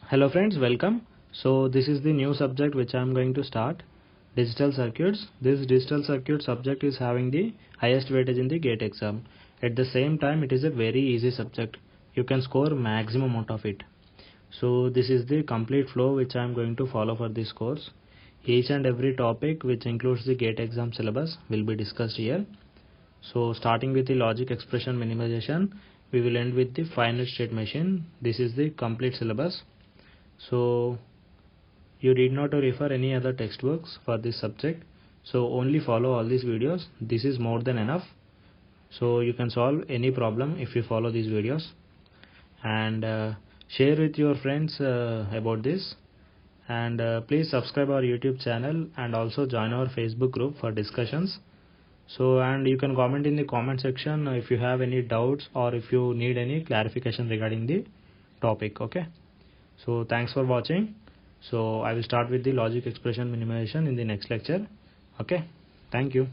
Hello friends, welcome. So this is the new subject which I am going to start, digital circuits. This digital circuit subject is having the highest weightage in the GATE exam. At the same time, it is a very easy subject. You can score maximum out of it. So this is the complete flow which I am going to follow for this course. Each and every topic which includes the GATE exam syllabus will be discussed here. So starting with the logic expression minimization, we will end with the finite state machine. This is the complete syllabus. So you need not to refer any other textbooks for this subject, so only follow all these videos. This is more than enough, so you can solve any problem if you follow these videos. And share with your friends about this, and please subscribe our YouTube channel and also join our Facebook group for discussions. So, and you can comment in the comment section if you have any doubts or if you need any clarification regarding the topic. Okay, so thanks for watching. So I will start with the logic expression minimization in the next lecture. Okay, thank you.